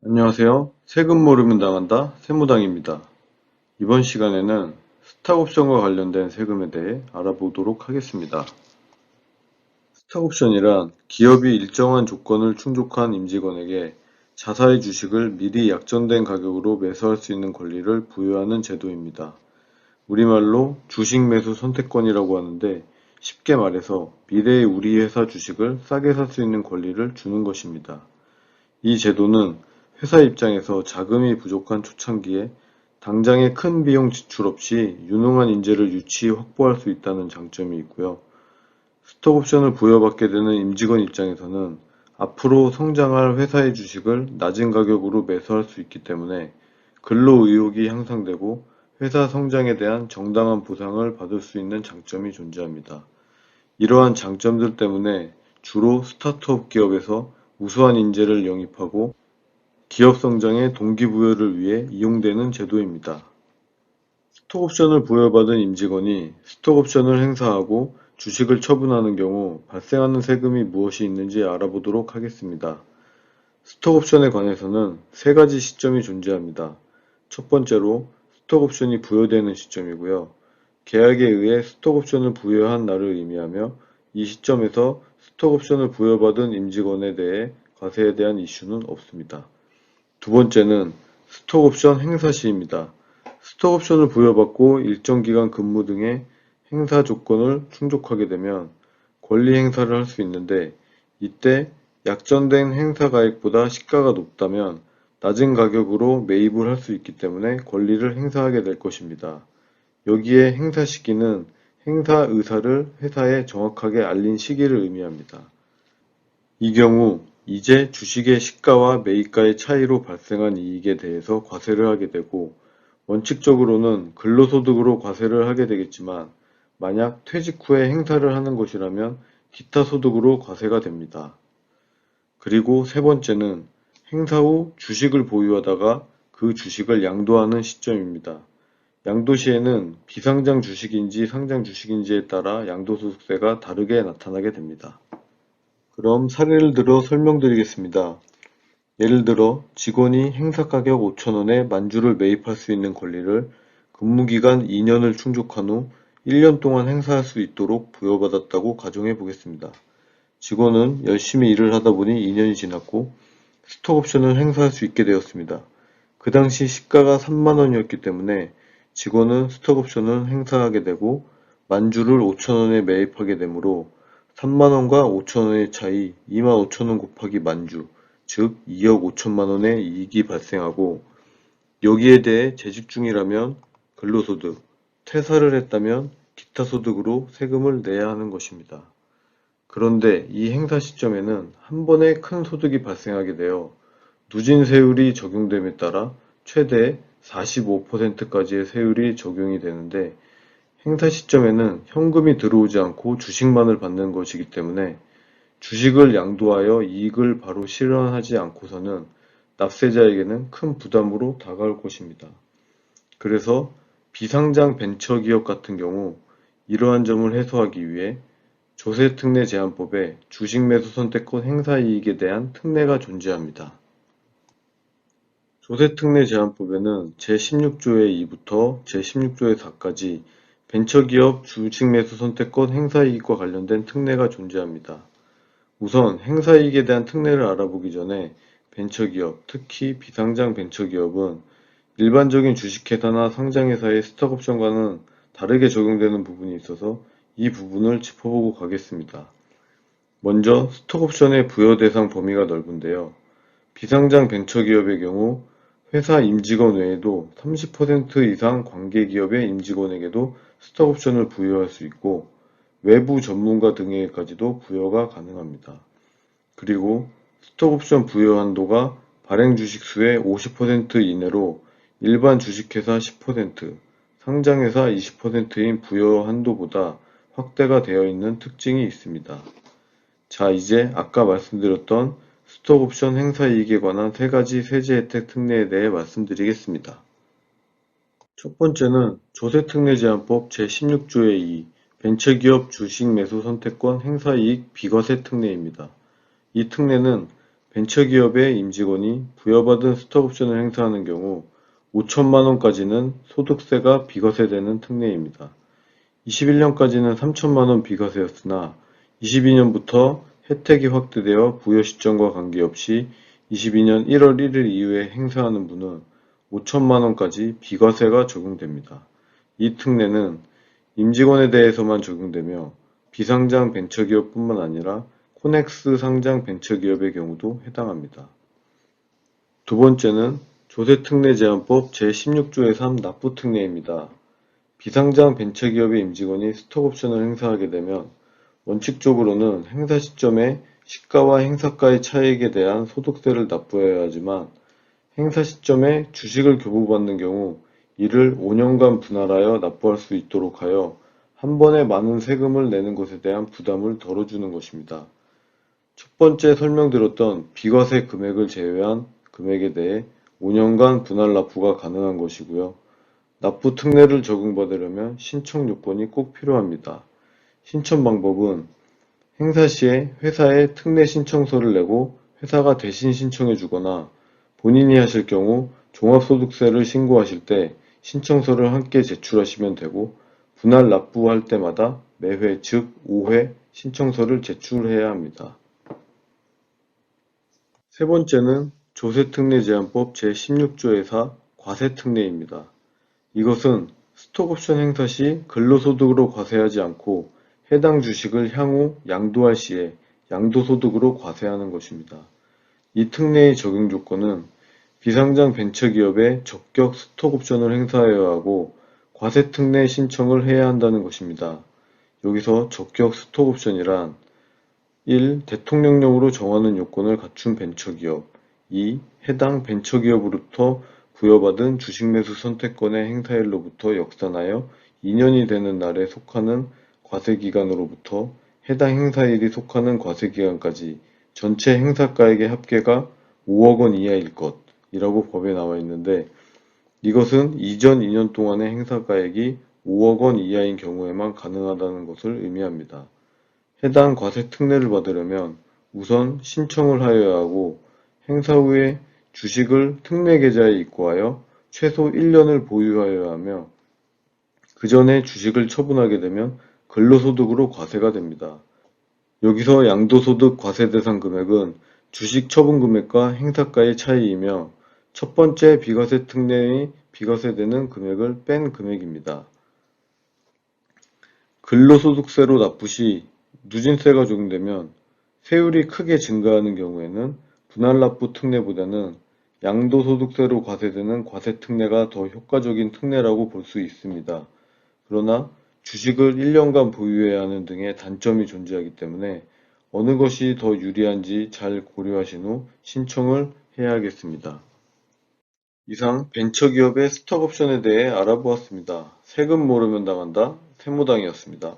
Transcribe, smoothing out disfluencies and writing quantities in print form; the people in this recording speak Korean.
안녕하세요. 세금 모르면 당한다. 세무당입니다. 이번 시간에는 스탁옵션과 관련된 세금에 대해 알아보도록 하겠습니다. 스탁옵션이란 기업이 일정한 조건을 충족한 임직원에게 자사의 주식을 미리 약정된 가격으로 매수할 수 있는 권리를 부여하는 제도입니다. 우리말로 주식 매수 선택권이라고 하는데 쉽게 말해서 미래의 우리 회사 주식을 싸게 살 수 있는 권리를 주는 것입니다. 이 제도는 회사 입장에서 자금이 부족한 초창기에 당장의 큰 비용 지출 없이 유능한 인재를 유치 확보할 수 있다는 장점이 있고요. 스톡옵션을 부여받게 되는 임직원 입장에서는 앞으로 성장할 회사의 주식을 낮은 가격으로 매수할 수 있기 때문에 근로 의욕이 향상되고 회사 성장에 대한 정당한 보상을 받을 수 있는 장점이 존재합니다. 이러한 장점들 때문에 주로 스타트업 기업에서 우수한 인재를 영입하고 기업 성장의 동기부여를 위해 이용되는 제도입니다. 스톡옵션을 부여받은 임직원이 스톡옵션을 행사하고 주식을 처분하는 경우 발생하는 세금이 무엇이 있는지 알아보도록 하겠습니다. 스톡옵션에 관해서는 세 가지 시점이 존재합니다. 첫 번째로 스톡옵션이 부여되는 시점이고요. 계약에 의해 스톡옵션을 부여한 날을 의미하며 이 시점에서 스톡옵션을 부여받은 임직원에 대해 과세에 대한 이슈는 없습니다. 두 번째는 스톡옵션 행사 시입니다. 스톡옵션을 부여받고 일정 기간 근무 등의 행사 조건을 충족하게 되면 권리 행사를 할 수 있는데 이때 약정된 행사 가액보다 시가가 높다면 낮은 가격으로 매입을 할 수 있기 때문에 권리를 행사하게 될 것입니다. 여기에 행사 시기는 행사 의사를 회사에 정확하게 알린 시기를 의미합니다. 이 경우 이제 주식의 시가와 매입가의 차이로 발생한 이익에 대해서 과세를 하게 되고 원칙적으로는 근로소득으로 과세를 하게 되겠지만 만약 퇴직 후에 행사를 하는 것이라면 기타 소득으로 과세가 됩니다. 그리고 세 번째는 행사 후 주식을 보유하다가 그 주식을 양도하는 시점입니다. 양도 시에는 비상장 주식인지 상장 주식인지에 따라 양도소득세가 다르게 나타나게 됩니다. 그럼 사례를 들어 설명드리겠습니다. 예를 들어 직원이 행사 가격 5,000원에 만주를 매입할 수 있는 권리를 근무기간 2년을 충족한 후 1년 동안 행사할 수 있도록 부여받았다고 가정해 보겠습니다. 직원은 열심히 일을 하다 보니 2년이 지났고 스톡옵션을 행사할 수 있게 되었습니다. 그 당시 시가가 3만원이었기 때문에 직원은 스톡옵션을 행사하게 되고 만주를 5,000원에 매입하게 되므로 3만원과 5,000원의 차이 25,000원 곱하기 만주, 즉 2억 5천만원의 이익이 발생하고 여기에 대해 재직 중이라면 근로소득, 퇴사를 했다면 기타 소득으로 세금을 내야 하는 것입니다. 그런데 이 행사 시점에는 한 번에 큰 소득이 발생하게 되어 누진 세율이 적용됨에 따라 최대 45%까지의 세율이 적용이 되는데 행사 시점에는 현금이 들어오지 않고 주식만을 받는 것이기 때문에 주식을 양도하여 이익을 바로 실현하지 않고서는 납세자에게는 큰 부담으로 다가올 것입니다. 그래서 비상장 벤처기업 같은 경우 이러한 점을 해소하기 위해 조세특례 제한법에 주식매수 선택권 행사이익에 대한 특례가 존재합니다. 조세특례 제한법에는 제16조의 2부터 제16조의 4까지 벤처기업 주식매수 선택권 행사이익과 관련된 특례가 존재합니다. 우선 행사이익에 대한 특례를 알아보기 전에 벤처기업, 특히 비상장 벤처기업은 일반적인 주식회사나 상장회사의 스톡옵션과는 다르게 적용되는 부분이 있어서 이 부분을 짚어보고 가겠습니다. 먼저 스톡옵션의 부여 대상 범위가 넓은데요. 비상장 벤처기업의 경우 회사 임직원 외에도 30% 이상 관계기업의 임직원에게도 스톡옵션을 부여할 수 있고 외부 전문가 등에게까지도 부여가 가능합니다. 그리고 스톡옵션 부여 한도가 발행 주식 수의 50% 이내로 일반 주식회사 10%, 상장회사 20%인 부여 한도보다 확대가 되어 있는 특징이 있습니다. 자, 이제 아까 말씀드렸던 스톡옵션 행사이익에 관한 세 가지 세제 혜택 특례에 대해 말씀드리겠습니다. 첫 번째는 조세특례제한법 제16조의 2 벤처기업 주식 매수 선택권 행사이익 비과세 특례입니다. 이 특례는 벤처기업의 임직원이 부여받은 스톡옵션을 행사하는 경우 5천만 원까지는 소득세가 비과세되는 특례입니다. 21년까지는 3천만 원 비과세였으나 22년부터 혜택이 확대되어 부여 시점과 관계없이 22년 1월 1일 이후에 행사하는 분은 5천만 원까지 비과세가 적용됩니다. 이 특례는 임직원에 대해서만 적용되며 비상장 벤처기업뿐만 아니라 코넥스 상장 벤처기업의 경우도 해당합니다. 두 번째는 조세특례제한법 제16조의 3 납부특례입니다. 비상장 벤처기업의 임직원이 스톡옵션을 행사하게 되면 원칙적으로는 행사 시점에 시가와 행사가의 차익에 대한 소득세를 납부해야 하지만 행사 시점에 주식을 교부받는 경우 이를 5년간 분할하여 납부할 수 있도록 하여 한 번에 많은 세금을 내는 것에 대한 부담을 덜어주는 것입니다. 첫 번째 설명드렸던 비과세 금액을 제외한 금액에 대해 5년간 분할 납부가 가능한 것이고요. 납부 특례를 적용받으려면 신청 요건이 꼭 필요합니다. 신청 방법은 행사 시에 회사에 특례 신청서를 내고 회사가 대신 신청해 주거나 본인이 하실 경우 종합소득세를 신고하실 때 신청서를 함께 제출하시면 되고 분할 납부할 때마다 매회 즉 5회 신청서를 제출해야 합니다. 세 번째는 조세특례제한법 제16조의 4 과세특례입니다. 이것은 스톡옵션 행사 시 근로소득으로 과세하지 않고 해당 주식을 향후 양도할 시에 양도소득으로 과세하는 것입니다. 이 특례의 적용 조건은 비상장 벤처기업에 적격 스톡옵션을 행사하여야 하고 과세특례 신청을 해야 한다는 것입니다. 여기서 적격 스톡옵션이란 1. 대통령령으로 정하는 요건을 갖춘 벤처기업 2. 해당 벤처기업으로부터 부여받은 주식매수 선택권의 행사일로부터 역산하여 2년이 되는 날에 속하는 과세기간으로부터 해당 행사일이 속하는 과세기간까지 전체 행사가액의 합계가 5억 원 이하일 것이라고 법에 나와 있는데 이것은 이전 2년 동안의 행사가액이 5억 원 이하인 경우에만 가능하다는 것을 의미합니다. 해당 과세 특례를 받으려면 우선 신청을 하여야 하고 행사 후에 주식을 특례 계좌에 입고하여 최소 1년을 보유하여야 하며 그 전에 주식을 처분하게 되면 근로소득으로 과세가 됩니다. 여기서 양도소득 과세 대상 금액은 주식 처분 금액과 행사가의 차이이며 첫 번째 비과세 특례의 비과세되는 금액을 뺀 금액입니다. 근로소득세로 납부 시 누진세가 적용되면 세율이 크게 증가하는 경우에는 분할납부 특례보다는 양도소득세로 과세되는 과세특례가 더 효과적인 특례라고 볼 수 있습니다. 그러나 주식을 1년간 보유해야 하는 등의 단점이 존재하기 때문에 어느 것이 더 유리한지 잘 고려하신 후 신청을 해야 하겠습니다. 이상 벤처기업의 스톡옵션에 대해 알아보았습니다. 세금 모르면 당한다 세무당이었습니다.